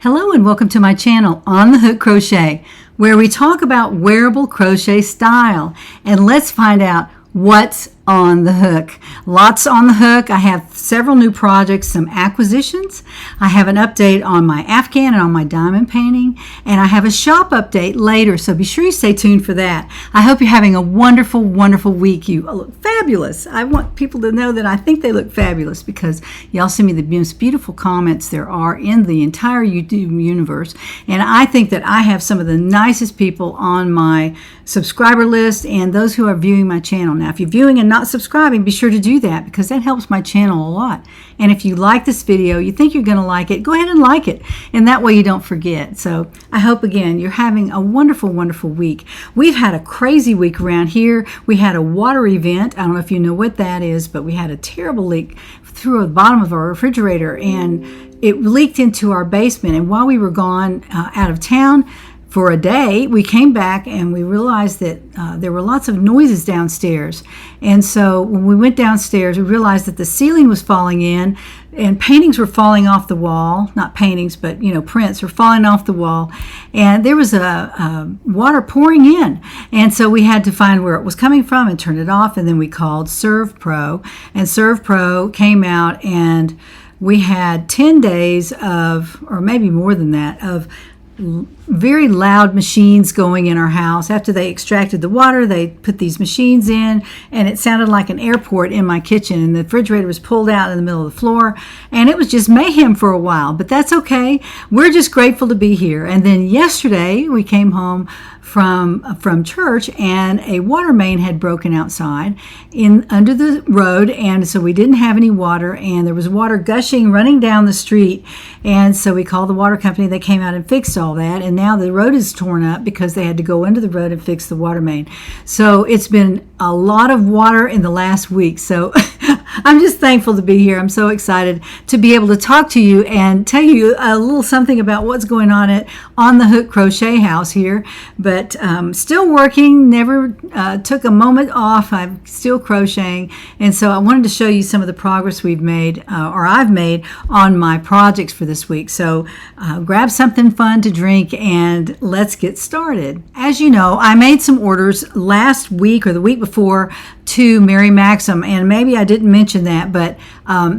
Hello and welcome to my channel On the Hook Crochet, where we talk about wearable crochet style. And let's find out what's on the hook. Lots on the hook. I have several new projects, some acquisitions. I have an update on my Afghan and on my diamond painting, and I have a shop update later, so be sure you stay tuned for that. I hope you're having a wonderful, wonderful week. You look fabulous. I want people to know that I think they look fabulous because y'all send me the most beautiful comments there are in the entire YouTube universe, and I think that I have some of the nicest people on my subscriber list and those who are viewing my channel. Now, if you're viewing and not subscribing, be sure to do that because that helps my channel a lot. And if you like this video, you think you're going to like it, go ahead and like it, and that way you don't forget. So I hope again you're having a wonderful, wonderful week. We've had a crazy week around here. We had a water event. I don't know if you know what that is, but we had a terrible leak through the bottom of our refrigerator, and it leaked into our basement. And while we were gone out of town for a day, we came back and we realized that there were lots of noises downstairs. And so when we went downstairs, we realized that the ceiling was falling in and paintings were falling off the wall. Not paintings, but prints were falling off the wall. And there was a water pouring in. And so we had to find where it was coming from and turn it off. And then we called Serve Pro, and Serve Pro came out, and we had 10 days of, or maybe more than that, of very loud machines going in our house. After they extracted the water, they put these machines in, and it sounded like an airport in my kitchen, and the refrigerator was pulled out in the middle of the floor, and it was just mayhem for a while, but that's okay. We're just grateful to be here. And then yesterday we came home from church, and a water main had broken outside under the road, and so we didn't have any water, and there was water gushing running down the street. And so we called the water company. They came out and fixed all that, and now the road is torn up because they had to go under the road and fix the water main. So it's been a lot of water in the last week. So I'm just thankful to be here. I'm so excited to be able to talk to you and tell you a little something about what's going on at On the Hook Crochet House here. But still working, never took a moment off. I'm still crocheting. And so I wanted to show you some of the progress we've made, or I've made, on my projects for this week. So grab something fun to drink and let's get started. As you know, I made some orders last week or the week before to Mary Maxim, and maybe I didn't mention that, but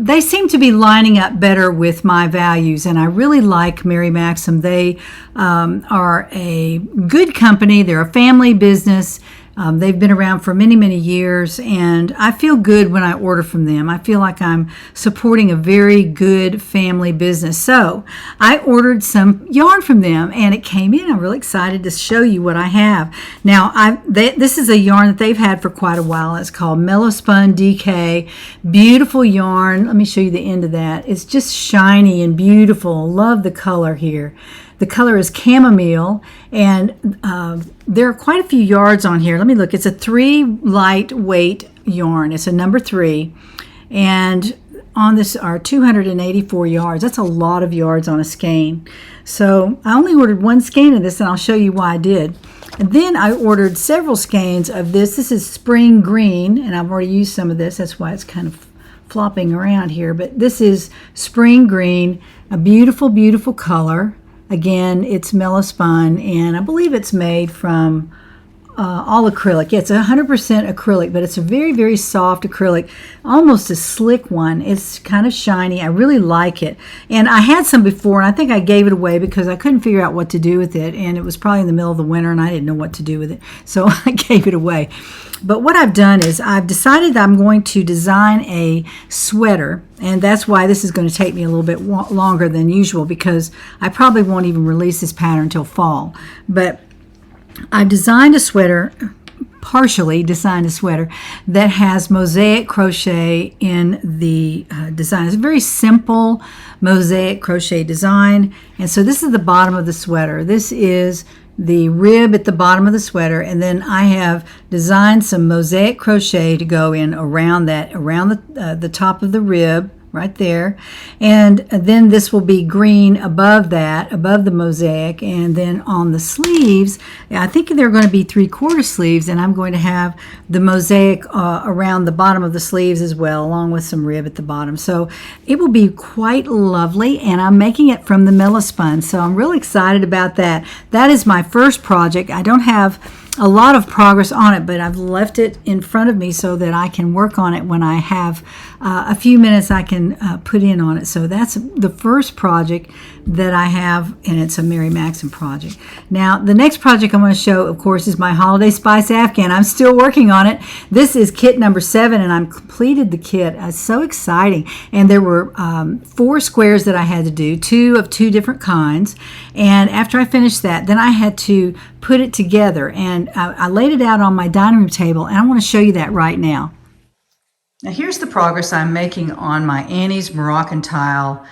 they seem to be lining up better with my values, and I really like Mary Maxim. They are a good company. They're a family business. They've been around for many, many years, and I feel good when I order from them. I feel like I'm supporting a very good family business. So I ordered some yarn from them, and it came in. I'm really excited to show you what I have. Now, this is a yarn that they've had for quite a while. It's called Mellospun DK. Beautiful yarn. Let me show you the end of that. It's just shiny and beautiful. Love the color here. The color is chamomile, and there are quite a few yards on here. Let me look. It's a 3 lightweight yarn. It's a number 3, and on this are 284 yards. That's a lot of yards on a skein. So I only ordered one skein of this, and I'll show you why I did. And then I ordered several skeins of this. This is spring green, and I've already used some of this. That's why it's kind of flopping around here. But this is spring green, a beautiful, beautiful color. Again, it's Mellospun, and I believe it's made from all acrylic. Yeah, it's 100% acrylic, but it's a very, very soft acrylic, almost a slick one. It's kind of shiny. I really like it. And I had some before, and I think I gave it away because I couldn't figure out what to do with it, and it was probably in the middle of the winter, and I didn't know what to do with it, so I gave it away. But what I've done is I've decided that I'm going to design a sweater, and that's why this is going to take me a little bit longer than usual, because I probably won't even release this pattern until fall. But I've designed a sweater, partially designed a sweater, that has mosaic crochet in the design. It's a very simple mosaic crochet design. And so this is the bottom of the sweater. This is the rib at the bottom of the sweater, and then I have designed some mosaic crochet to go in around that, around the top of the rib, right there. And then this will be green above that, above the mosaic. And then on the sleeves, I think they're going to be 3/4 sleeves, and I'm going to have the mosaic around the bottom of the sleeves as well, along with some rib at the bottom. So it will be quite lovely, and I'm making it from the Millispun. So I'm really excited about that. That is my first project. I don't have a lot of progress on it, but I've left it in front of me so that I can work on it when I have a few minutes I can put in on it. So that's the first project that I have, and it's a Mary Maxon project. Now, the next project I'm going to show, of course, is my Holiday Spice Afghan. I'm still working on it. This is kit number 7, and I'm completed the kit. It's so exciting. And there were 4 squares that I had to do, 2 of 2 different kinds. And after I finished that, then I had to put it together, and I laid it out on my dining room table, and I want to show you that right now. Now here's the progress I'm making on my Annie's Moroccan Tile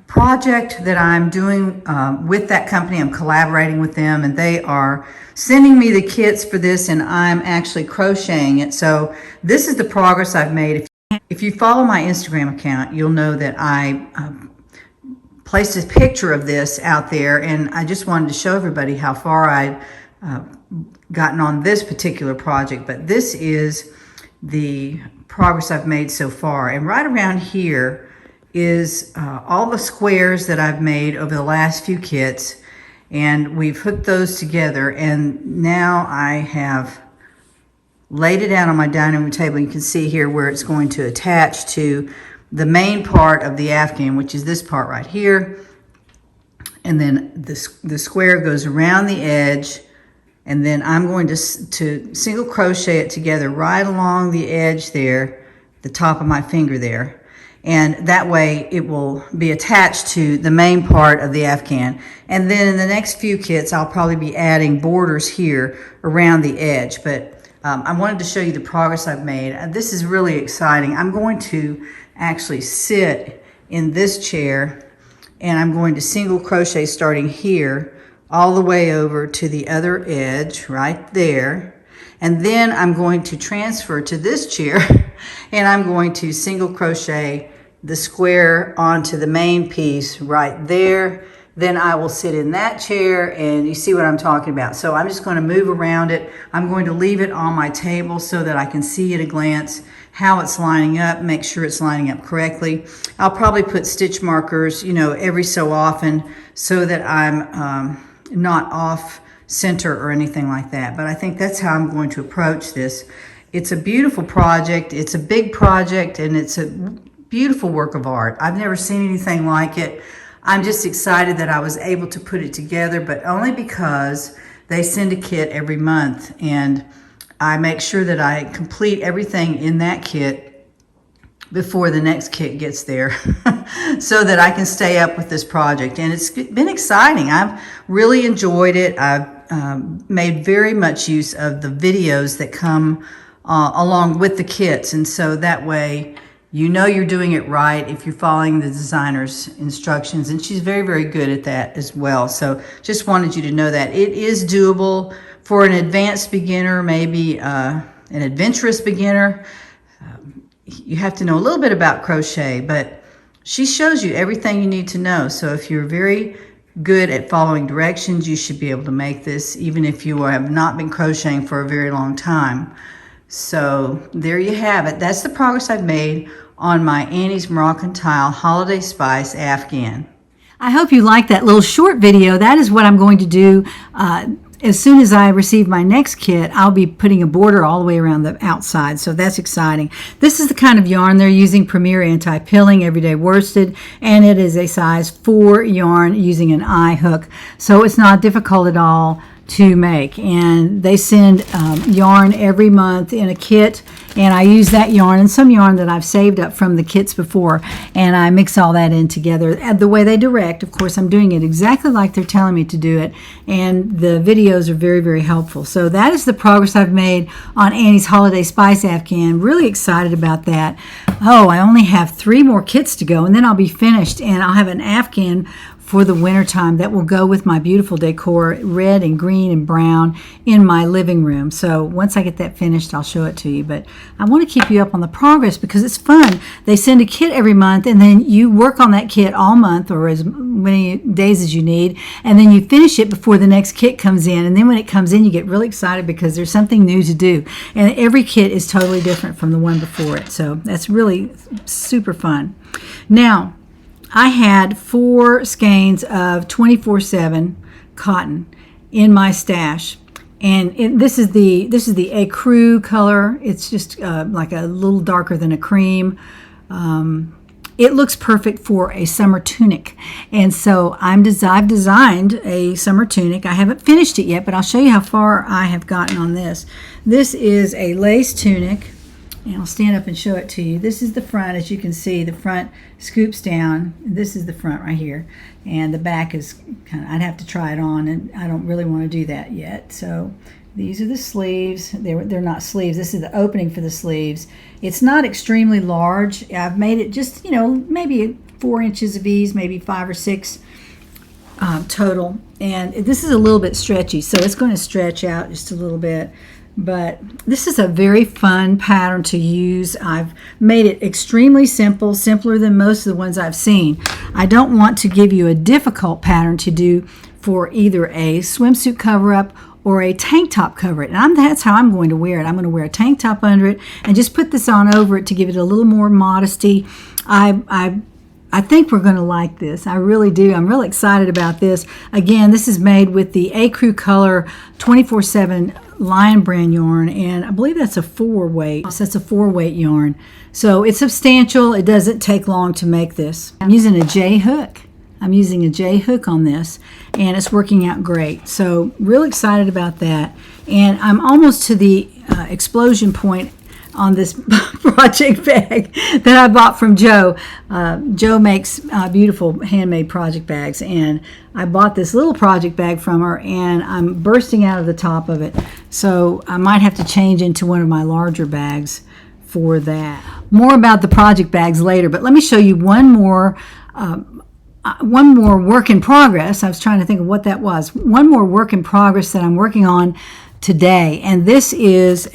project that I'm doing with that company. I'm collaborating with them, and they are sending me the kits for this, and I'm actually crocheting it. So this is the progress I've made. If you follow my Instagram account, you'll know that I placed a picture of this out there, and I just wanted to show everybody how far I'd gotten on this particular project. But this is the progress I've made so far, and right around here is all the squares that I've made over the last few kits, and we've hooked those together, and now I have laid it out on my dining room table. You can see here where it's going to attach to the main part of the Afghan, which is this part right here, and then the square goes around the edge, and then I'm going to single crochet it together right along the edge there, the top of my finger there, and that way it will be attached to the main part of the Afghan. And then in the next few kits I'll probably be adding borders here around the edge, but I wanted to show you the progress I've made. This is really exciting. I'm going to actually sit in this chair, and I'm going to single crochet starting here all the way over to the other edge right there, and then I'm going to transfer to this chair and I'm going to single crochet the square onto the main piece right there. Then I will sit in that chair, and you see what I'm talking about. So I'm just going to move around it. I'm going to leave it on my table so that I can see at a glance how it's lining up, make sure it's lining up correctly. I'll probably put stitch markers, you know, every so often so that I'm not off center or anything like that. But I think that's how I'm going to approach this. It's a beautiful project. It's a big project, and it's a beautiful work of art. I've never seen anything like it. I'm just excited that I was able to put it together, but only because they send a kit every month, and I make sure that I complete everything in that kit before the next kit gets there so that I can stay up with this project. And it's been exciting. I've really enjoyed it. I've made very much use of the videos that come along with the kits, and so that way you know you're doing it right if you're following the designer's instructions, and she's very, very good at that as well. So just wanted you to know that it is doable for an advanced beginner, maybe an adventurous beginner. You have to know a little bit about crochet, but she shows you everything you need to know. So if you're very good at following directions, you should be able to make this, even if you have not been crocheting for a very long time. So there you have it. That's the progress I've made on my Annie's Moroccan Tile Holiday Spice Afghan. I hope you liked that little short video. That is what I'm going to do. As soon as I receive my next kit, I'll be putting a border all the way around the outside, so that's exciting. This is the kind of yarn they're using, Premier Anti-Pilling Everyday Worsted, and it is a size 4 yarn using an eye hook, so it's not difficult at all to make. And they send yarn every month in a kit, and I use that yarn and some yarn that I've saved up from the kits before, and I mix all that in together the way they direct. Of course, I'm doing it exactly like they're telling me to do it, and the videos are very, very helpful. So that is the progress I've made on Annie's Holiday Spice Afghan. Really excited about that. Oh, I only have 3 more kits to go, and then I'll be finished, and I'll have an Afghan for the winter time that will go with my beautiful decor, red and green and brown, in my living room. So once I get that finished, I'll show it to you. But I want to keep you up on the progress because it's fun. They send a kit every month, and then you work on that kit all month or as many days as you need, and then you finish it before the next kit comes in. And then when it comes in, you get really excited because there's something new to do. And every kit is totally different from the one before it. So that's really super fun. Now, I had 4 skeins of 24/7 cotton in my stash, and this is the ecru color. It's just like a little darker than a cream. It looks perfect for a summer tunic, and so I've designed a summer tunic. I haven't finished it yet, but I'll show you how far I have gotten on this. This is a lace tunic. And I'll stand up and show it to you. This is the front. As you can see, the front scoops down. This is the front right here. And the back is kind of, I'd have to try it on, and I don't really want to do that yet. So these are the sleeves. They're not sleeves. This is the opening for the sleeves. It's not extremely large. I've made it just, maybe 4 inches of ease, maybe 5 or 6 total. And this is a little bit stretchy, so it's going to stretch out just a little bit. But this is a very fun pattern to use. I've made it extremely simple, simpler than most of the ones I've seen. I don't want to give you a difficult pattern to do for either a swimsuit cover-up or a tank top cover-up. And that's how I'm going to wear it. I'm going to wear a tank top under it and just put this on over it to give it a little more modesty. I think we're going to like this. I really do. I'm really excited about this. Again, this is made with the Ecru Color 24/7 Lion Brand yarn, and I believe that's a 4-weight. So that's a 4-weight yarn. So it's substantial. It doesn't take long to make this. I'm using a J hook. I'm using a J hook on this, and it's working out great. So real excited about that. And I'm almost to the explosion point on this project bag that I bought from Joe. Joe makes beautiful handmade project bags, and I bought this little project bag from her, and I'm bursting out of the top of it. So I might have to change into one of my larger bags for that. More about the project bags later, but let me show you one more work in progress. I was trying to think of what that was. One more work in progress that I'm working on today, and this is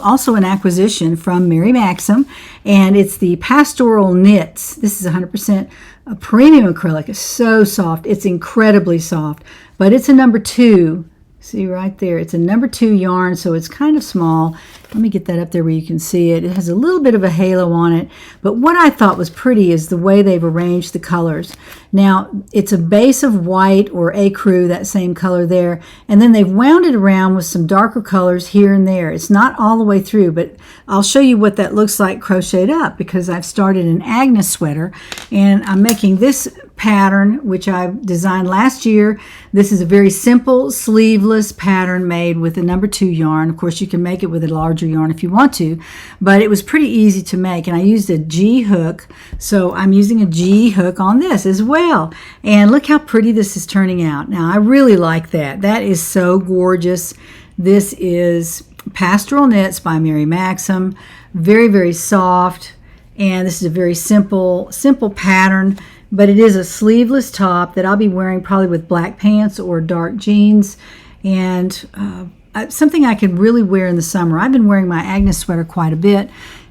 also an acquisition from Mary Maxim, and it's the Pastoral knits. This is 100% a premium acrylic. It's so soft. It's incredibly soft, but it's a number 2. See right there, it's a number 2 yarn, so it's kind of small. Let me get that up there where you can see it. It has a little bit of a halo on it, but what I thought was pretty is the way they've arranged the colors. Now, it's a base of white or ecru, that same color there, and then they've wound it around with some darker colors here and there. It's not all the way through, but I'll show you what that looks like crocheted up, because I've started an Agnes sweater, and I'm making this pattern, which I designed last year. This is a very simple sleeveless pattern made with a number 2 yarn. Of course, you can make it with a larger yarn if you want to, but it was pretty easy to make, and I used a G hook, so I'm using a G hook on this as well. And look how pretty this is turning out. Now, I really like that. That is so gorgeous. This is Pastoral Knits by Mary Maxim. Very, very soft, and this is a very simple pattern, but it is a sleeveless top that I'll be wearing probably with black pants or dark jeans, and something I could really wear in the summer. I've been wearing my Agnes sweater quite a bit,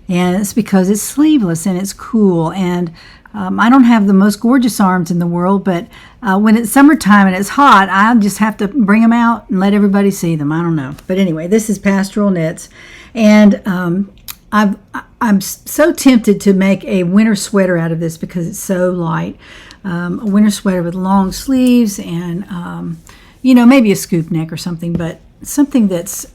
and it's because it's sleeveless and it's cool, and I don't have the most gorgeous arms in the world, but when it's summertime and it's hot, I just have to bring them out and let everybody see them. I don't know. But anyway, this is Pastoral Knits, and I'm so tempted to make a winter sweater out of this because it's so light. A winter sweater with long sleeves and, maybe a scoop neck or something, but something that's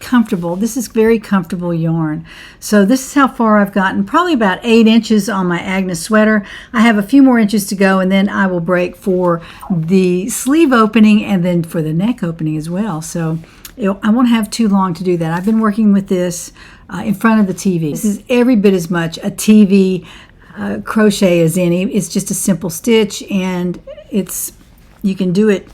comfortable. This is very comfortable yarn. So this is how far I've gotten, probably about 8 inches on my Agnes sweater. I have a few more inches to go, and then I will break for the sleeve opening and then for the neck opening as well. So I won't have too long to do that. I've been working with this in front of the TV. This is every bit as much a TV crochet as any. It's just a simple stitch, and you can do it.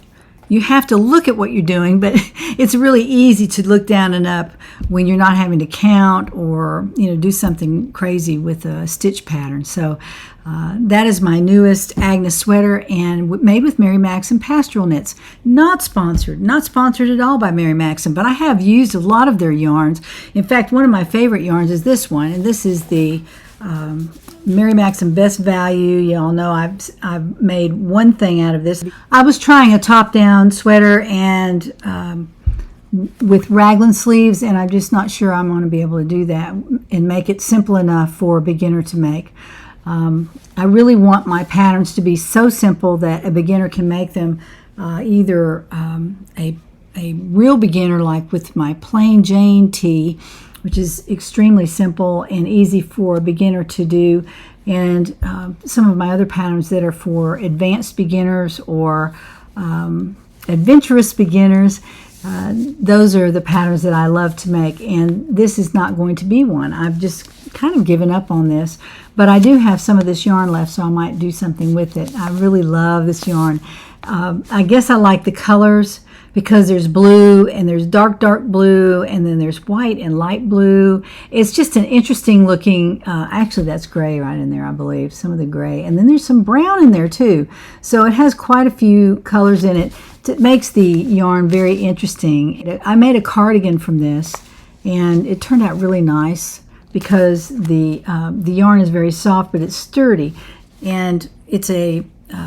You have to look at what you're doing, but it's really easy to look down and up when you're not having to count or do something crazy with a stitch pattern. So That is my newest Agnes sweater, and made with Mary Maxim Pastoral knits. Not sponsored at all by Mary Maxim, but I have used a lot of their yarns. In fact, one of my favorite yarns is this one, and this is the Mary Maxim Best Value. Y'all know I've made one thing out of this. I was trying a top-down sweater and with raglan sleeves, and I'm just not sure I'm going to be able to do that and make it simple enough for a beginner to make. I really want my patterns to be so simple that a beginner can make them, either a real beginner, like with my plain Jane tee, which is extremely simple and easy for a beginner to do, and some of my other patterns that are for advanced beginners or adventurous beginners. Those are the patterns that I love to make, and this is not going to be one. I've just kind of given up on this, but I do have some of this yarn left, so I might do something with it. I really love this yarn. I guess I like the colors because there's blue and there's dark blue, and then there's white and light blue. It's just an interesting looking, actually that's gray right in there, I believe, some of the gray, and then there's some brown in there too. So it has quite a few colors in it. It makes the yarn very interesting. I made a cardigan from this, and it turned out really nice because the yarn is very soft, but it's sturdy, and it's a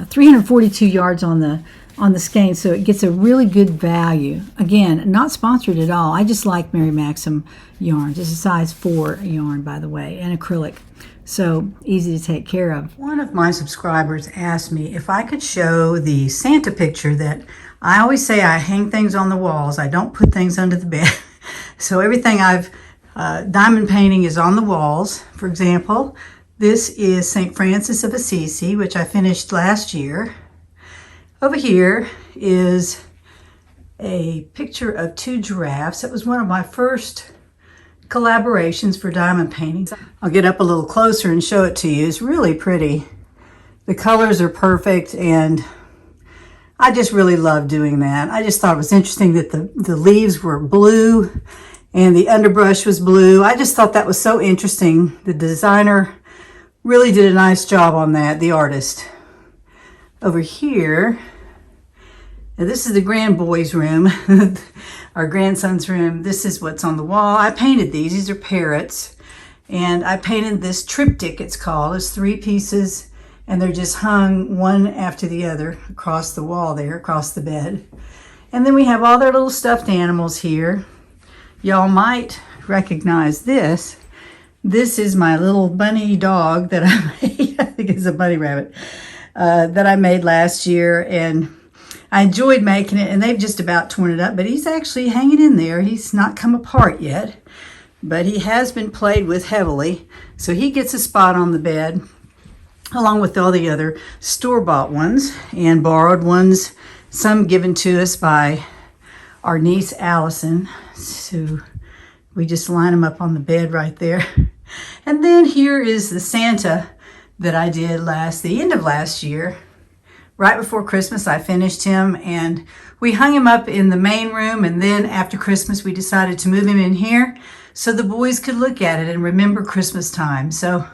342 yards on the skein, so it gets a really good value. Again, not sponsored at all. I just like Mary Maxim yarns. It's a size 4 yarn, by the way, and acrylic. So easy to take care of. One of my subscribers asked me if I could show the Santa picture that I always say I hang things on the walls. I don't put things under the bed. So everything I've diamond painting is on the walls. For example, this is St. Francis of Assisi, which I finished last year. Over here is a picture of 2 giraffes. It was one of my first collaborations for diamond painting. I'll get up a little closer and show it to you. It's really pretty. The colors are perfect, and I just really love doing that. I just thought it was interesting that the leaves were blue and the underbrush was blue. I just thought that was so interesting. The designer really did a nice job on that, the artist. Over here, now this is the grand boy's room, our grandson's room. This is what's on the wall. I painted these. These are parrots. And I painted this triptych, it's called. It's 3 pieces, and they're just hung one after the other across the wall there, across the bed. And then we have all their little stuffed animals here. Y'all might recognize this. This is my little bunny dog that I made. I think it's a bunny rabbit that I made last year, and I enjoyed making it, and they've just about torn it up, but he's actually hanging in there. He's not come apart yet, but he has been played with heavily, so he gets a spot on the bed, along with all the other store-bought ones and borrowed ones, some given to us by our niece Allison. So we just line them up on the bed right there. And then here is the Santa that I did the end of last year. Right before Christmas, I finished him, and we hung him up in the main room, and then after Christmas, we decided to move him in here so the boys could look at it and remember Christmas time. So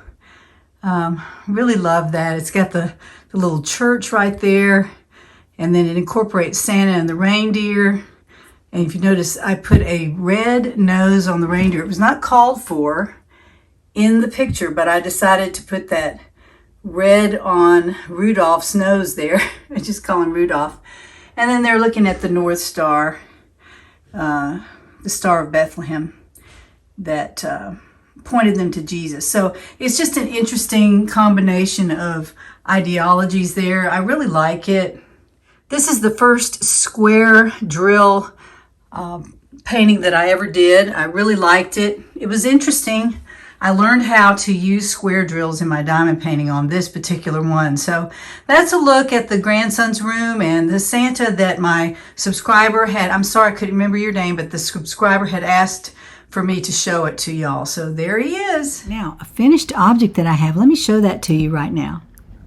really love that. It's got the little church right there, and then it incorporates Santa and the reindeer. And if you notice, I put a red nose on the reindeer. It was not called for in the picture, but I decided to put that red on Rudolph's nose there. I just call him Rudolph. And then they're looking at the North Star, the Star of Bethlehem, that pointed them to Jesus. So it's just an interesting combination of ideologies there. I really like it. This is the first square drill painting that I ever did. I really liked it. It was interesting. I learned how to use square drills in my diamond painting on this particular one. So that's a look at the grandson's room and the Santa that my subscriber had. I'm sorry I couldn't remember your name, but the subscriber had asked for me to show it to y'all. So there he is. Now, a finished object that I have. Let me show that to you right now.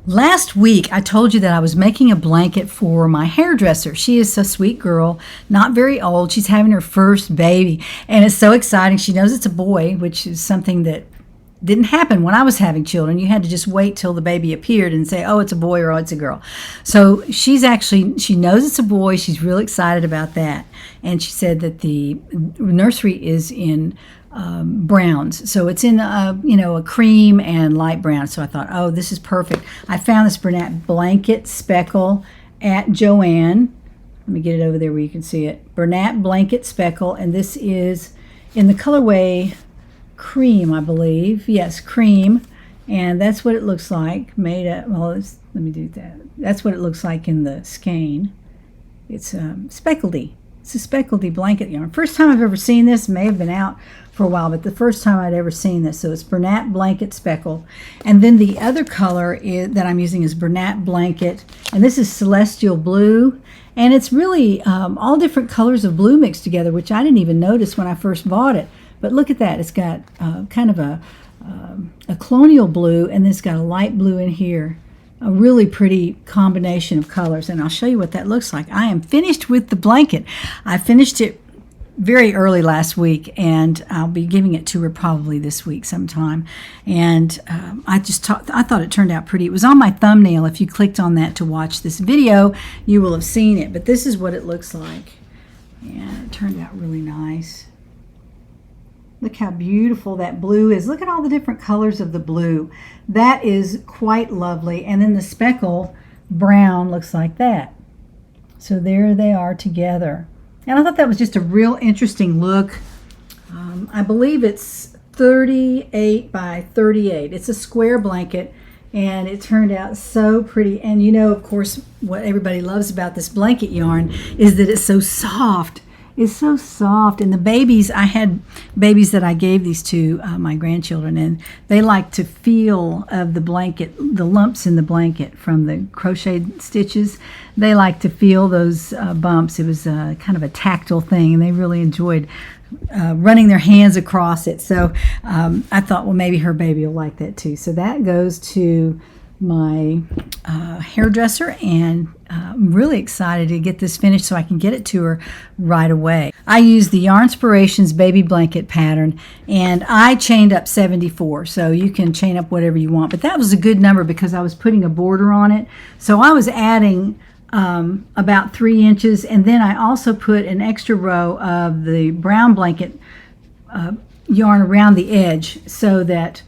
Last week, I told you that I was making a blanket for my hairdresser. She is a sweet girl, not very old. She's having her first baby, and it's so exciting. She knows it's a boy, which is something that didn't happen when I was having children. You had to just wait till the baby appeared and say, oh, it's a boy or oh, it's a girl. So she knows it's a boy. She's real excited about that. And she said that the nursery is in browns. So it's in a cream and light brown. So I thought, oh, this is perfect. I found this Bernat blanket speckle at Joann. Let me get it over there where you can see it. Bernat blanket speckle, and this is in the colorway cream, I believe. Yes, cream. And that's what it looks like. Let me do that. That's what it looks like in the skein. It's speckledy. It's a speckledy blanket yarn. First time I've ever seen this. May have been out for a while, but the first time I'd ever seen this. So it's Bernat blanket speckle. And then the other color that I'm using is Bernat blanket. And this is celestial blue. And it's really all different colors of blue mixed together, which I didn't even notice when I first bought it. But look at that. It's got kind of a colonial blue, and then it's got a light blue in here. A really pretty combination of colors, and I'll show you what that looks like. I am finished with the blanket. I finished it very early last week, and I'll be giving it to her probably this week sometime. And I thought it turned out pretty. It was on my thumbnail. If you clicked on that to watch this video, you will have seen it. But this is what it looks like, and it turned out really nice. Look how beautiful that blue is. Look at all the different colors of the blue. That is quite lovely. And then the speckle brown looks like that. So there they are together. And I thought that was just a real interesting look. I believe it's 38 by 38. It's a square blanket, and it turned out so pretty. And you know, of course, what everybody loves about this blanket yarn is that it's so soft. It's so soft. And the babies, I had babies that I gave these to my grandchildren, and they like to feel of the blanket, the lumps in the blanket from the crocheted stitches. They like to feel those bumps. It was kind of a tactile thing, and they really enjoyed running their hands across it. So I thought, well, maybe her baby will like that too. So that goes to my hairdresser, and I'm really excited to get this finished so I can get it to her right away. I used the Yarnspirations baby blanket pattern, and I chained up 74, so you can chain up whatever you want, but that was a good number because I was putting a border on it. So I was adding about 3 inches, and then I also put an extra row of the brown blanket yarn around the edge so that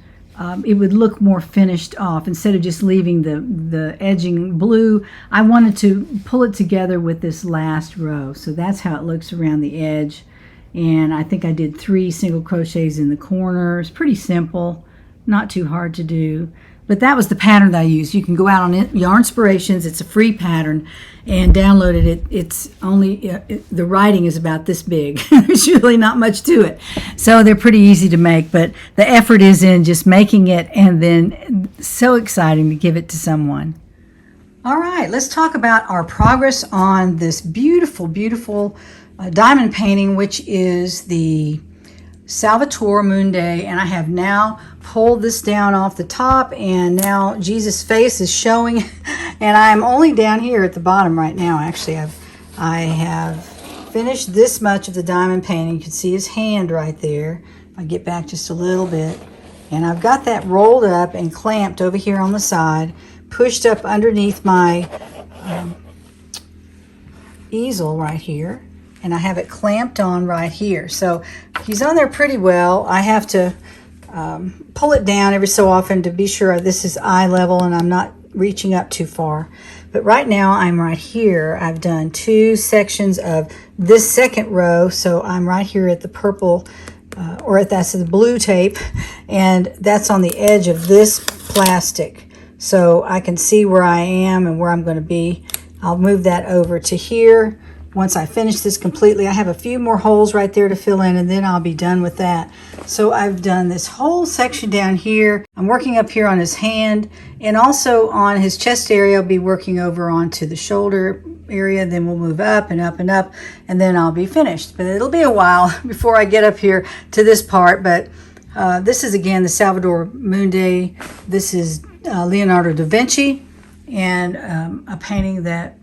it would look more finished off. Instead of just leaving the edging blue, I wanted to pull it together with this last row. So that's how it looks around the edge. And I think I did 3 single crochets in the corners. Pretty simple, not too hard to do. But that was the pattern that I used. You can go out on Yarnspirations. It's a free pattern, and download it. It's only, the writing is about this big. There's really not much to it. So they're pretty easy to make, but the effort is in just making it, and then so exciting to give it to someone. All right, let's talk about our progress on this beautiful, beautiful diamond painting, which is the Salvator Mundi, and I have now pulled this down off the top, and now Jesus' face is showing, and I'm only down here at the bottom right now. Actually, I have finished this much of the diamond painting. You can see his hand right there. If I get back just a little bit, and I've got that rolled up and clamped over here on the side, pushed up underneath my easel right here. And I have it clamped on right here. So he's on there pretty well. I have to pull it down every so often to be sure this is eye level and I'm not reaching up too far. But right now I'm right here. I've done 2 sections of this second row. So I'm right here at the purple, that's the blue tape. And that's on the edge of this plastic. So I can see where I am and where I'm going to be. I'll move that over to here. Once I finish this completely, I have a few more holes right there to fill in, and then I'll be done with that. So I've done this whole section down here. I'm working up here on his hand, and also on his chest area. I'll be working over onto the shoulder area. Then we'll move up and up and up, and then I'll be finished. But it'll be a while before I get up here to this part. But this is, again, the Salvator Mundi. This is Leonardo da Vinci, and a painting that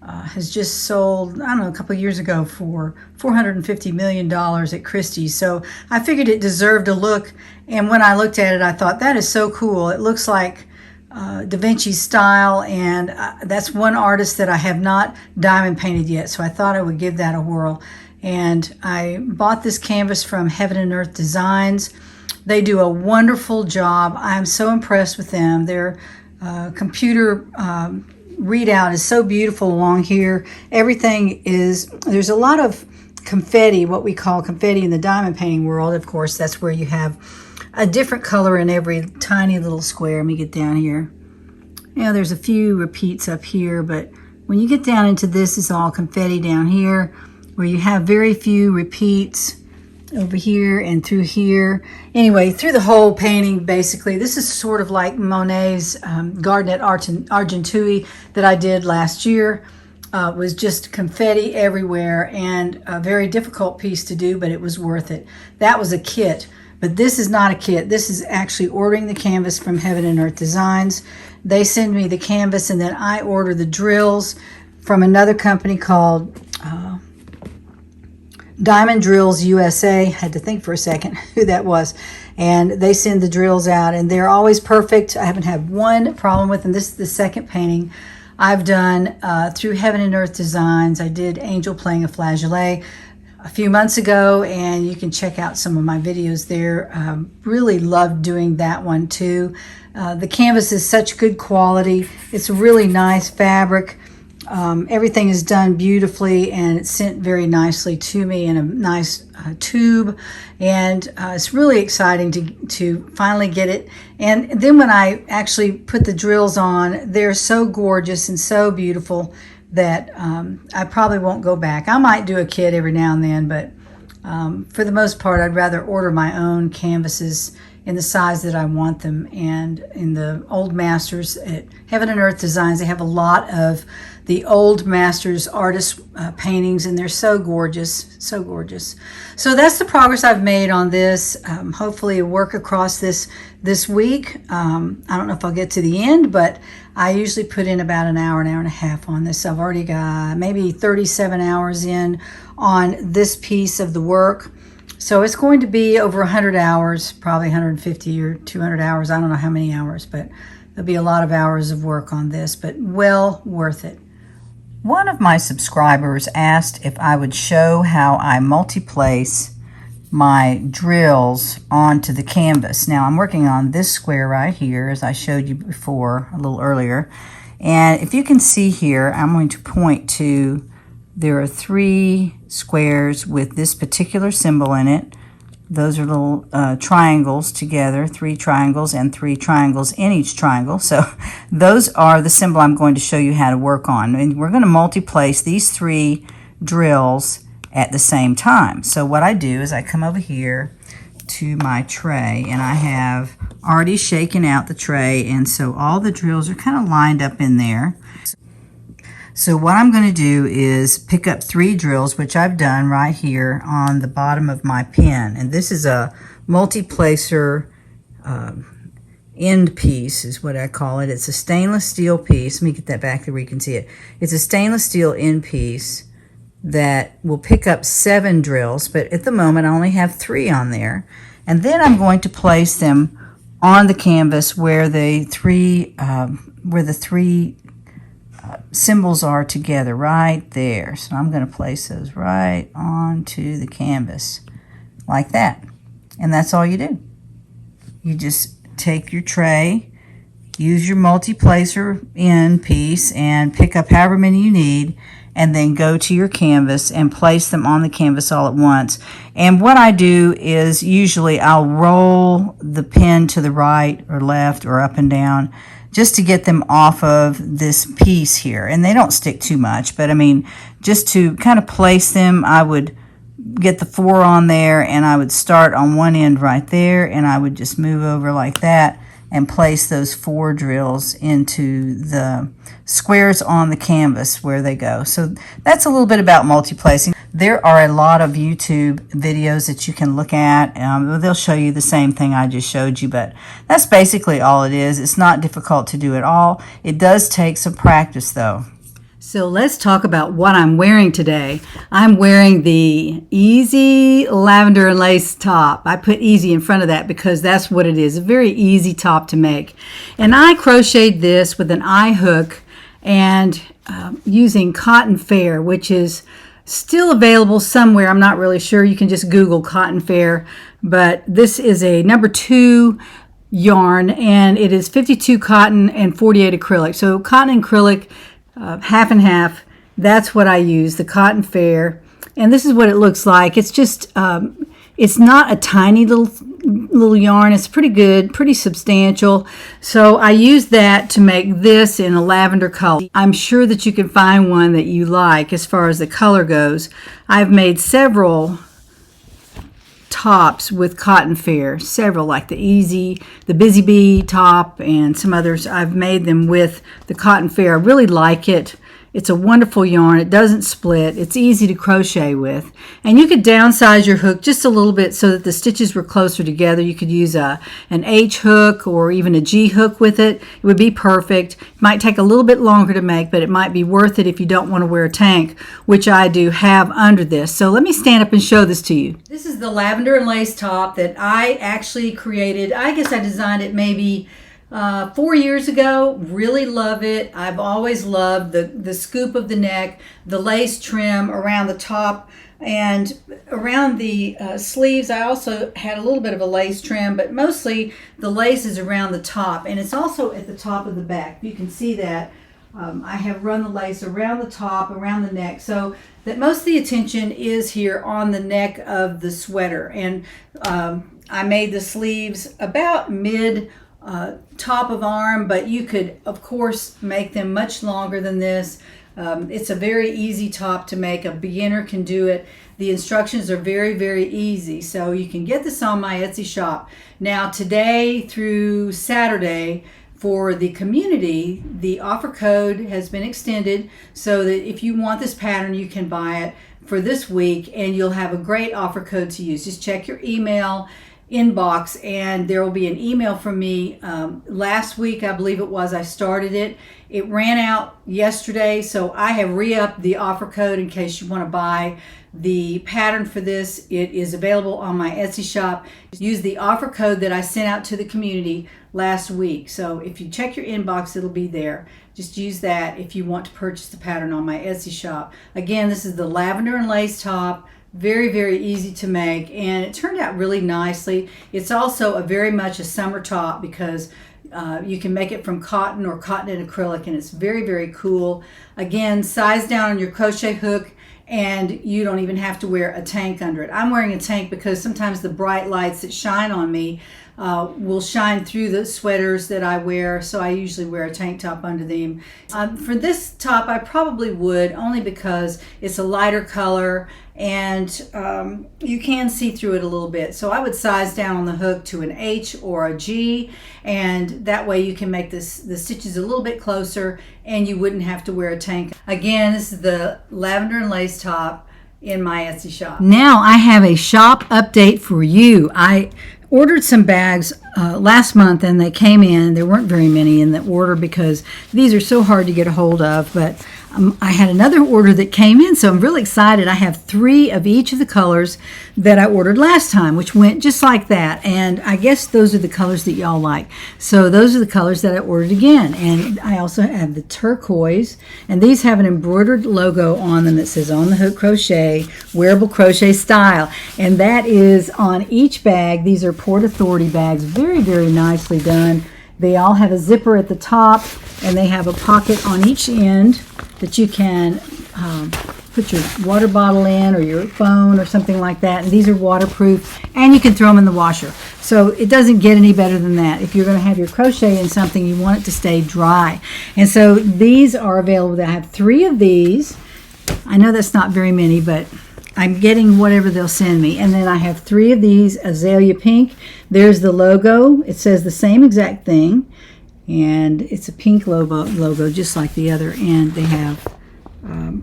has just sold, I don't know, a couple of years ago for $450 million at Christie's. So I figured it deserved a look. And when I looked at it, I thought, that is so cool. It looks like DaVinci style, and that's one artist that I have not diamond painted yet. So I thought I would give that a whirl. And I bought this canvas from Heaven and Earth Designs. They do a wonderful job. I'm so impressed with them. Their computer readout is so beautiful along here. Everything is, there's a lot of confetti, what we call confetti in the diamond painting world. Of course, that's where you have a different color in every tiny little square. Let me get down here. Yeah, there's a few repeats up here, but when you get down into this, it's all confetti down here, where you have very few repeats over here and through here. Anyway, through the whole painting, basically. This is sort of like Monet's Garden at Argenteuil that I did last year. Was just confetti everywhere, and a very difficult piece to do, but it was worth it. That was a kit, but this is not a kit. This is actually ordering the canvas from Heaven and Earth Designs. They send me the canvas, and then I order the drills from another company called Diamond Drills USA. Had to think for a second who that was. And they send the drills out, and they're always perfect. I haven't had one problem with them. This is the second painting I've done through Heaven and Earth Designs. I did Angel Playing a Flageolet a few months ago, and you can check out some of my videos there. Really loved doing that one too. The canvas is such good quality. It's a really nice fabric. Everything is done beautifully, and it's sent very nicely to me in a nice tube, and it's really exciting to finally get it. And then when I actually put the drills on, they're so gorgeous and so beautiful that I probably won't go back. I might do a kit every now and then, but for the most part, I'd rather order my own canvases in the size that I want them. And in the old masters at Heaven and Earth Designs, they have a lot of the old masters artist paintings, and they're so gorgeous, so gorgeous. So that's the progress I've made on this. Hopefully work across this week. I don't know if I'll get to the end, but I usually put in about an hour and a half on this. I've already got maybe 37 hours in on this piece of the work. So it's going to be over 100 hours, probably 150 or 200 hours. I don't know how many hours, but there'll be a lot of hours of work on this, but well worth it. One of my subscribers asked if I would show how I multiplace my drills onto the canvas. Now I'm working on this square right here, as I showed you before a little earlier. And if you can see here, I'm going to point to, there are 3 squares with this particular symbol in it. Those are little triangles together, 3 triangles and 3 triangles in each triangle. So those are the symbol I'm going to show you how to work on. And we're going to multiplace these 3 drills at the same time. So what I do is I come over here to my tray, and I have already shaken out the tray, and so all the drills are kind of lined up in there. So what I'm going to do is pick up 3 drills, which I've done right here on the bottom of my pen. And this is a multiplacer end piece is what I call it. It's a stainless steel piece. Let me get that back there where you can see it. It's a stainless steel end piece that will pick up 7 drills, but at the moment I only have 3 on there. And then I'm going to place them on the canvas where the 3 symbols are together right there. So I'm going to place those right onto the canvas like that. And that's all you do. You just take your tray, use your multiplacer end piece, and pick up however many you need, and then go to your canvas and place them on the canvas all at once. And what I do is usually I'll roll the pen to the right or left or up and down just to get them off of this piece here. And they don't stick too much, but I mean, just to kind of place them, I would get the 4 on there, and I would start on one end right there, and I would just move over like that and place those 4 drills into the squares on the canvas where they go. So that's a little bit about multiplacing. There are a lot of YouTube videos that you can look at. They'll show you the same thing I just showed you, but that's basically all it is. It's not difficult to do at all. It does take some practice though. So let's talk about what I'm wearing today. I'm wearing the Easy Lavender and Lace top. I put easy in front of that because that's what it is, a very easy top to make. And I crocheted this with an eye hook and using Cotton Fair, which is still available somewhere. I'm not really sure. You can just Google Cotton Fair. But this is a number 2 yarn, and it is 52 cotton and 48 acrylic. So cotton and acrylic, half and half. That's what I use, the Cotton Fair. And this is what it looks like. It's just, it's not a tiny little yarn. It's pretty good, pretty substantial. So I used that to make this in a lavender color. I'm sure that you can find one that you like as far as the color goes. I've made several tops with Cotton Fair, several, like the Busy Bee top and some others. I've made them with the Cotton Fair. I really like it. It's a wonderful yarn. It doesn't split. It's easy to crochet with. And you could downsize your hook just a little bit so that the stitches were closer together. You could use an H hook or even a G hook with it. It would be perfect. It might take a little bit longer to make, but it might be worth it if you don't want to wear a tank, which I do have under this. So let me stand up and show this to you. This is the Lavender and Lace top that I actually created. I guess I designed it maybe 4 years ago. Really love it. I've always loved the scoop of the neck, the lace trim around the top, and around the sleeves. I also had a little bit of a lace trim, but mostly the lace is around the top, and it's also at the top of the back. You can see that. I have run the lace around the top, around the neck, so that most of the attention is here on the neck of the sweater. And I made the sleeves about mid top of arm, but you could of course make them much longer than this. It's a very easy top to make. A beginner can do it. The instructions are very, very easy, so you can get this on my Etsy shop. Now today through Saturday for the community, the offer code has been extended so that if you want this pattern, you can buy it for this week and you'll have a great offer code to use. Just check your email inbox and there will be an email from me. Last week, I believe it was, I started it. It ran out yesterday, so I have re-upped the offer code in case you want to buy the pattern for this. It is available on my Etsy shop. Use the offer code that I sent out to the community last week. So if you check your inbox, it'll be there. Just use that if you want to purchase the pattern on my Etsy shop. Again, this is the Lavender and Lace top. Very, very easy to make, and it turned out really nicely. It's also very much a summer top because you can make it from cotton or cotton and acrylic, and it's very, very cool. Again, size down on your crochet hook, and you don't even have to wear a tank under it. I'm wearing a tank because sometimes the bright lights that shine on me will shine through the sweaters that I wear, so I usually wear a tank top under them. For this top, I probably would, only because it's a lighter color and you can see through it a little bit. So I would size down on the hook to an H or a G, and that way you can make the stitches a little bit closer and you wouldn't have to wear a tank. Again, this is the Lavender and Lace top in my Etsy shop. Now I have a shop update for you. I ordered some bags last month and they came in. There weren't very many in the order because these are so hard to get a hold of, but I had another order that came in, so I'm really excited. I have 3 of each of the colors that I ordered last time, which went just like that, and I guess those are the colors that y'all like. So those are the colors that I ordered again, and I also have the turquoise, and these have an embroidered logo on them that says On the Hook Crochet, Wearable Crochet Style, and that is on each bag. These are Port Authority bags, very, very nicely done. They all have a zipper at the top, and they have a pocket on each end that you can put your water bottle in or your phone or something like that. And these are waterproof, and you can throw them in the washer. So it doesn't get any better than that. If you're going to have your crochet in something, you want it to stay dry. And so these are available. I have 3 of these. I know that's not very many, but I'm getting whatever they'll send me. And then I have 3 of these azalea pink. There's the logo. It says the same exact thing, and it's a pink logo just like the other. And they have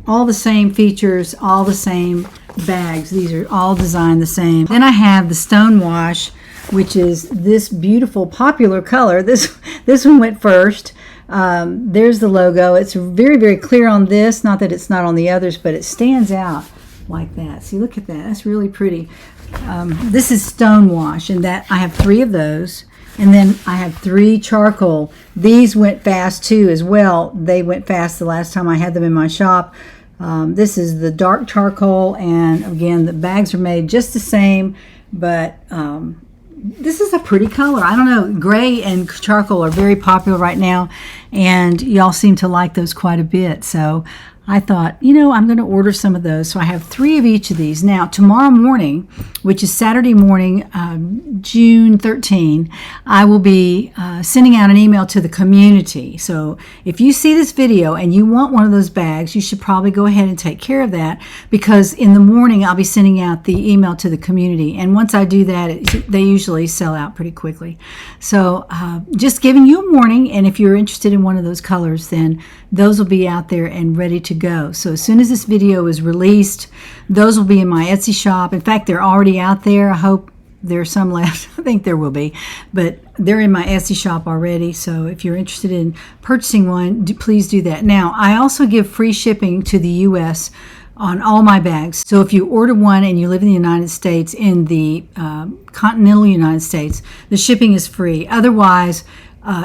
all the same features, all the same bags. These are all designed the same. Then I have the Stone Wash, which is this beautiful popular color. This one went first. There's the logo. It's very, very clear on this. Not that it's not on the others, but it stands out like that. See, look at that. That's really pretty. This is stone wash, and that I have 3 of those. And then I have 3 charcoal. These went fast too as well. They went fast the last time I had them in my shop. This is the dark charcoal, and again, the bags are made just the same, but this is a pretty color. I don't know, gray and charcoal are very popular right now, and y'all seem to like those quite a bit. So I thought, you know, I'm going to order some of those. So I have 3 of each of these. Now, tomorrow morning, which is Saturday morning, June 13, I will be sending out an email to the community. So if you see this video and you want one of those bags, you should probably go ahead and take care of that, because in the morning I'll be sending out the email to the community. And once I do that, they usually sell out pretty quickly. So just giving you a warning, and if you're interested in one of those colors, then those will be out there and ready to go. So as soon as this video is released, those will be in my Etsy shop. In fact, they're already out there. I hope there's some left. I think there will be, but they're in my Etsy shop already. So if you're interested in purchasing one, please do that. Now, I also give free shipping to the U.S. on all my bags. So if you order one and you live in the United States, in the continental United States, the shipping is free. Otherwise,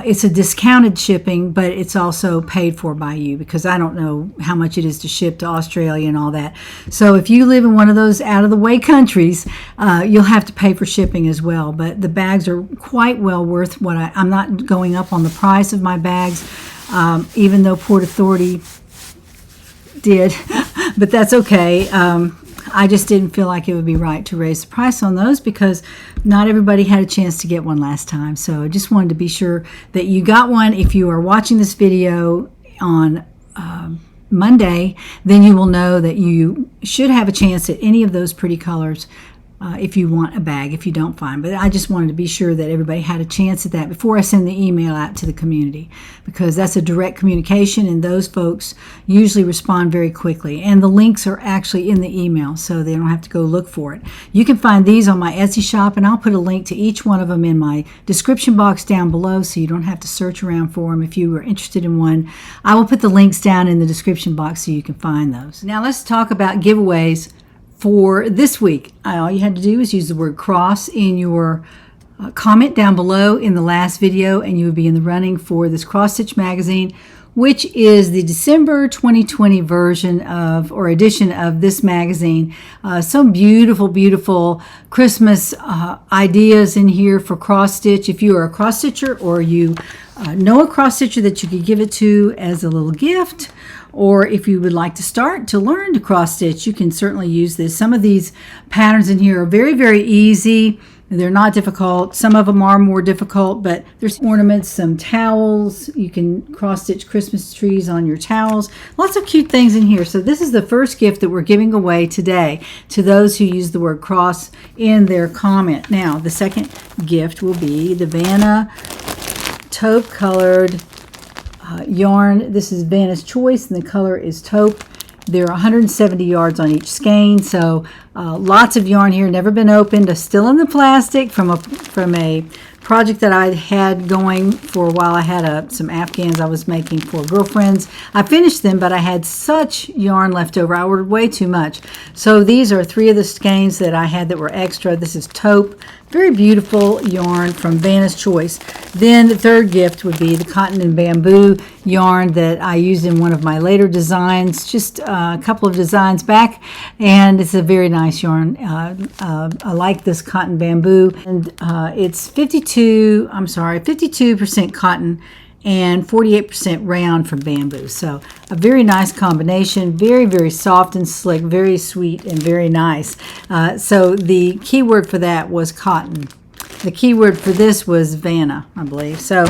it's a discounted shipping, but it's also paid for by you, because I don't know how much it is to ship to Australia and all that. So if you live in one of those out-of-the-way countries, you'll have to pay for shipping as well. But the bags are quite well worth what I'm not going up on the price of my bags, even though Port Authority did, but that's okay. I just didn't feel like it would be right to raise the price on those, because not everybody had a chance to get one last time. So I just wanted to be sure that you got one. If you are watching this video on Monday, then you will know that you should have a chance at any of those pretty colors if you want a bag, if you don't find. But I just wanted to be sure that everybody had a chance at that before I send the email out to the community, because that's a direct communication, and those folks usually respond very quickly. And the links are actually in the email, so they don't have to go look for it. You can find these on my Etsy shop, and I'll put a link to each one of them in my description box down below, so you don't have to search around for them if you were interested in one. I will put the links down in the description box so you can find those. Now let's talk about giveaways for this week. All you had to do is use the word cross in your comment down below in the last video, and you would be in the running for this cross stitch magazine, which is the December 2020 version of, or edition of, this magazine. Some beautiful, beautiful Christmas ideas in here for cross stitch. If you are a cross stitcher, or you know a cross stitcher that you could give it to as a little gift, or if you would like to start to learn to cross stitch, you can certainly use this. Some of these patterns in here are very, very easy. They're not difficult. Some of them are more difficult, but there's ornaments, some towels. You can cross stitch Christmas trees on your towels. Lots of cute things in here. So this is the first gift that we're giving away today to those who use the word cross in their comment. Now, the second gift will be the Vanna taupe colored yarn. This is Vanna's Choice, and the color is taupe. There are 170 yards on each skein, so lots of yarn here, never been opened, still in the plastic from a project that I had going for a while. I had some Afghans I was making for girlfriends. I finished them, but I had such yarn left over. I ordered way too much. So these are 3 of the skeins that I had that were extra. This is taupe. Very beautiful yarn from Vanna's Choice. Then the third gift would be the cotton and bamboo yarn that I used in one of my later designs, just a couple of designs back, and it's a very nice yarn. I like this cotton bamboo, and it's 52% cotton and 48% rayon from bamboo. So a very nice combination, very, very soft and slick, very sweet and very nice. So the key word for that was cotton. The key word for this was Vanna, I believe. So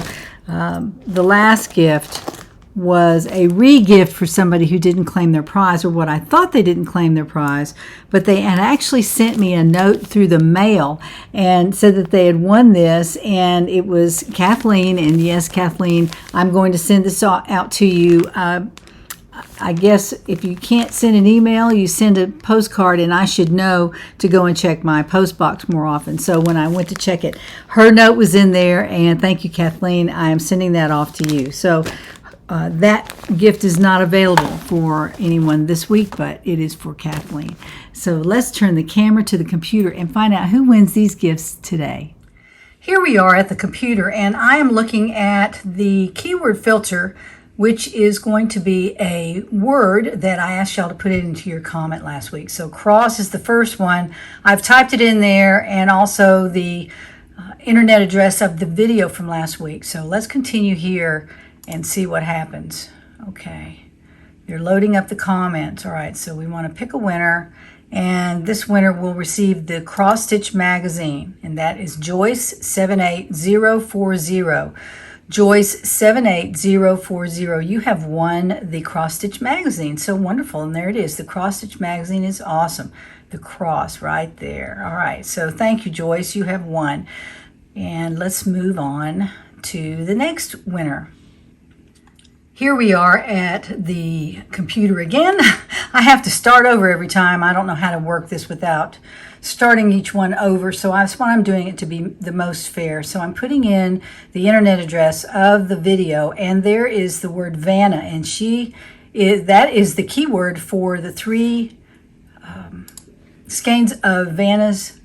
the last gift was a re-gift for somebody who didn't claim their prize, or what I thought they didn't claim their prize, but they had actually sent me a note through the mail and said that they had won this, and it was Kathleen. And yes, Kathleen, I'm going to send this out to you. I guess if you can't send an email, you send a postcard, and I should know to go and check my post box more often. So when I went to check it, her note was in there, and thank you, Kathleen. I am sending that off to you. So that gift is not available for anyone this week, but it is for Kathleen. So let's turn the camera to the computer and find out who wins these gifts today. Here we are at the computer, and I am looking at the keyword filter, which is going to be a word that I asked y'all to put it into your comment last week. So cross is the first one. I've typed it in there, and also the internet address of the video from last week. So let's continue here and see what happens. Okay, they're loading up the comments. All right, so we want to pick a winner, and this winner will receive the Cross Stitch magazine, and that is Joyce 78040. Joyce 78040. You have won the Cross Stitch magazine. So wonderful. And there it is. The Cross Stitch magazine is awesome. The cross right there. All right, so thank you, Joyce. You have won. And let's move on to the next winner. Here we are at the computer again. I have to start over every time. I don't know how to work this without starting each one over, so that's why I'm doing it to be the most fair. So I'm putting in the internet address of the video, and there is the word Vanna, and that is the keyword for the 3 skeins of Vanna's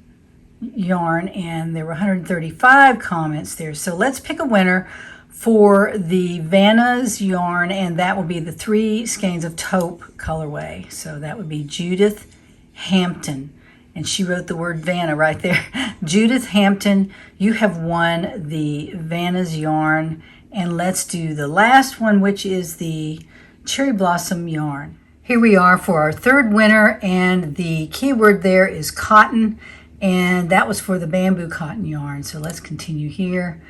yarn, and there were 135 comments there. So let's pick a winner for the Vanna's yarn, and that will be the 3 skeins of taupe colorway. So that would be Judith Hampton, and she wrote the word Vanna right there. Judith Hampton, you have won the Vanna's yarn, and let's do the last one, which is the Cherry Blossom yarn. Here we are for our third winner, and the keyword there is cotton, and that was for the bamboo cotton yarn. So let's continue here.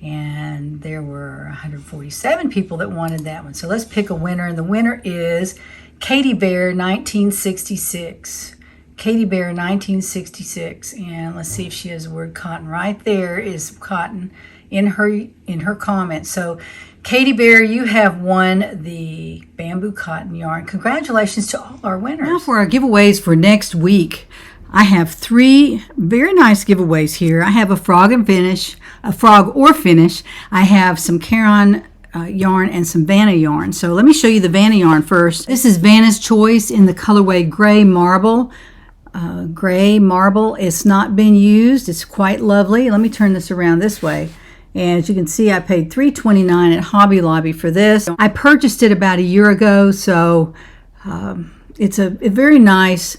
And there were 147 people that wanted that one. So let's pick a winner, and the winner is Katie Bear 1966. Katie Bear 1966, and let's see if she has the word cotton. Right there is cotton in her comment. So Katie Bear, you have won the bamboo cotton yarn. Congratulations to all our winners. Now for our giveaways for next week. I have 3 very nice giveaways here. I have a frog or finish. I have some Caron yarn and some Vanna yarn. So let me show you the Vanna yarn first. This is Vanna's Choice in the colorway Gray Marble. Gray Marble. It's not been used. It's quite lovely. Let me turn this around this way. And as you can see, I paid $3.29 at Hobby Lobby for this. I purchased it about a year ago, so it's a very nice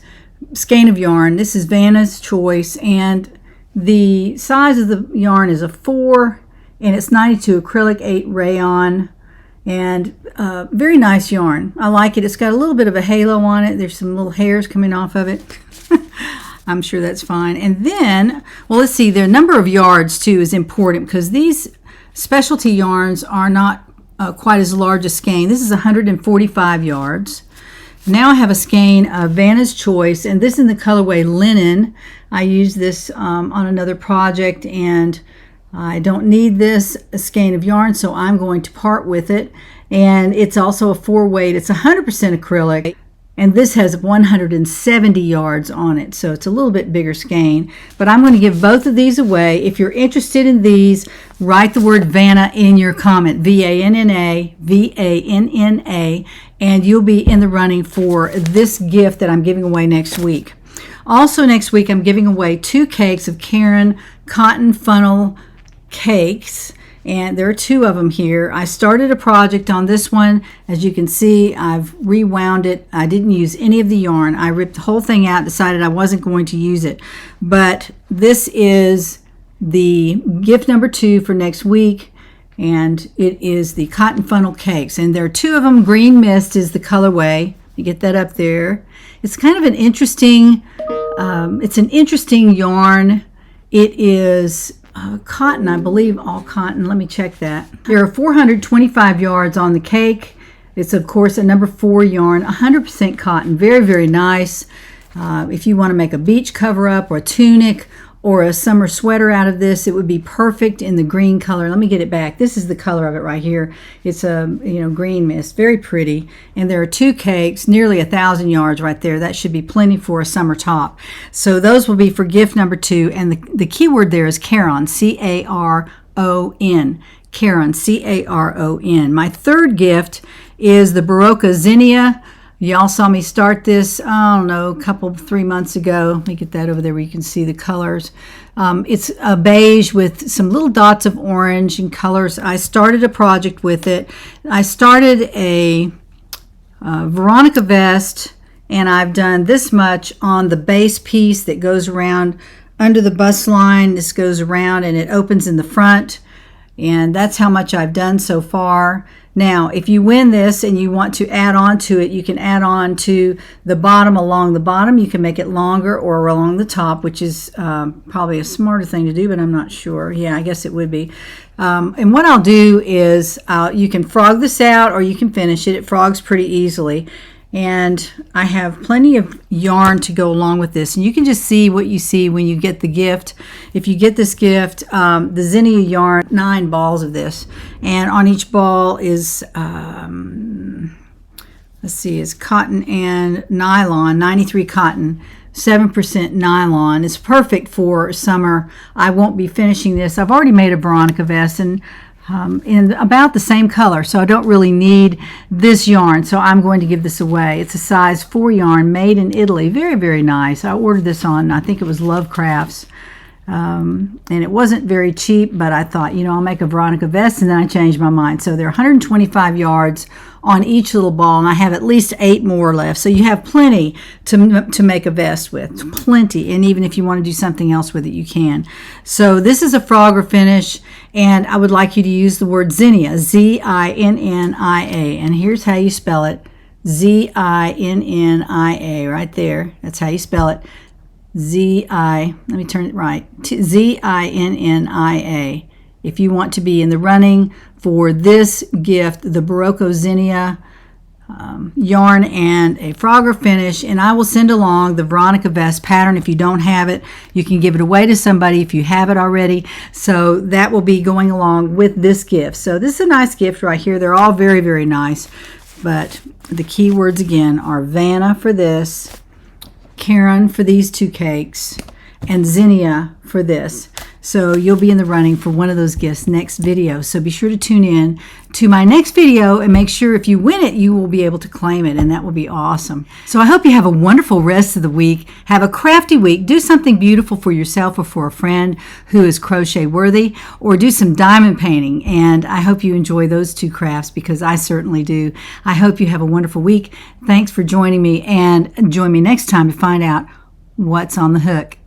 skein of yarn. This is Vanna's Choice, and the size of the yarn is a 4, and it's 92 acrylic, 8 rayon, and very nice yarn. I like it. It's got a little bit of a halo on it. There's some little hairs coming off of it. I'm sure that's fine. And then, well, let's see, the number of yards too is important, because these specialty yarns are not quite as large a skein. This is 145 yards. Now I have a skein of Vanna's Choice, and this is in the colorway Linen. I used this on another project, and I don't need this skein of yarn, so I'm going to part with it. And it's also a 4 weight. It's 100% acrylic, and this has 170 yards on it, so it's a little bit bigger skein. But I'm going to give both of these away. If you're interested in these, write the word Vanna in your comment, V-A-N-N-A, V-A-N-N-A, and you'll be in the running for this gift that I'm giving away next week. Also next week, I'm giving away 2 cakes of Caron cotton funnel cakes, and there are 2 of them here. I started a project on this one. As you can see, I've rewound it. I didn't use any of the yarn. I ripped the whole thing out, decided I wasn't going to use it. But this is the gift number 2 for next week, and it is the cotton funnel cakes. And there are 2 of them. Green Mist is the colorway. You get that up there. It's kind of an interesting, it's an interesting yarn. It is cotton, I believe, all cotton. Let me check that. There are 425 yards on the cake. It's, of course, a number 4 yarn, 100% cotton. Very, very nice. If you want to make a beach cover-up or a tunic or a summer sweater out of this. It would be perfect in the green color. Let me get it back. This is the color of it right here. It's a green mist, very pretty. And there are 2 cakes, nearly 1,000 yards right there. That should be plenty for a summer top. So those will be for gift number 2. And the key word there is Caron, C-A-R-O-N. Caron, C-A-R-O-N. My third gift is the Barocca Zinnia. Y'all saw me start this, I don't know, 3 months ago. Let me get that over there where you can see the colors. It's a beige with some little dots of orange and colors. I started a project with it. I started a Veronica vest, and I've done this much on the base piece that goes around under the bust line. This goes around and it opens in the front. And that's how much I've done so far. Now, if you win this and you want to add on to it, you can add on to the bottom along the bottom. You can make it longer or along the top, which is probably a smarter thing to do, but I'm not sure. Yeah, I guess it would be. And what I'll do is you can frog this out or you can finish it. It frogs pretty easily. And I have plenty of yarn to go along with this. And you can just see what you see when you get the gift. If you get this gift, the Zinnia yarn, 9 balls of this. And on each ball is, is cotton and nylon, 93 cotton, 7% nylon. It's perfect for summer. I won't be finishing this. I've already made a Veronica vest and in about the same color, so I don't really need this yarn, so I'm going to give this away. It's a size 4 yarn made in Italy. Very, very nice. I ordered this on, I think it was Love Crafts, and it wasn't very cheap, but I thought, I'll make a Veronica vest, and then I changed my mind. So there are 125 yards on each little ball, and I have at least 8 more left, so you have plenty to make a vest with. Plenty. And even if you want to do something else with it, you can. So this is a Frogger finish, and I would like you to use the word Zinnia, Z-I-N-N-I-A, and here's how you spell it, Z-I-N-N-I-A, right there. That's how you spell it. let me turn it right, Z-I-N-N-I-A. If you want to be in the running for this gift, the Barocca Zinnia yarn and a Frogger finish, and I will send along the Veronica vest pattern. If you don't have it, you can give it away to somebody if you have it already. So that will be going along with this gift. So this is a nice gift right here. They're all very, very nice. But the key words again are Vanna for this, Karen for these 2 cakes, and Zinnia for this. So you'll be in the running for one of those gifts next video. So be sure to tune in to my next video and make sure if you win it, you will be able to claim it, and that will be awesome. So I hope you have a wonderful rest of the week. Have a crafty week. Do something beautiful for yourself or for a friend who is crochet worthy, or do some diamond painting. And I hope you enjoy those 2 crafts, because I certainly do. I hope you have a wonderful week. Thanks for joining me, and join me next time to find out what's on the hook.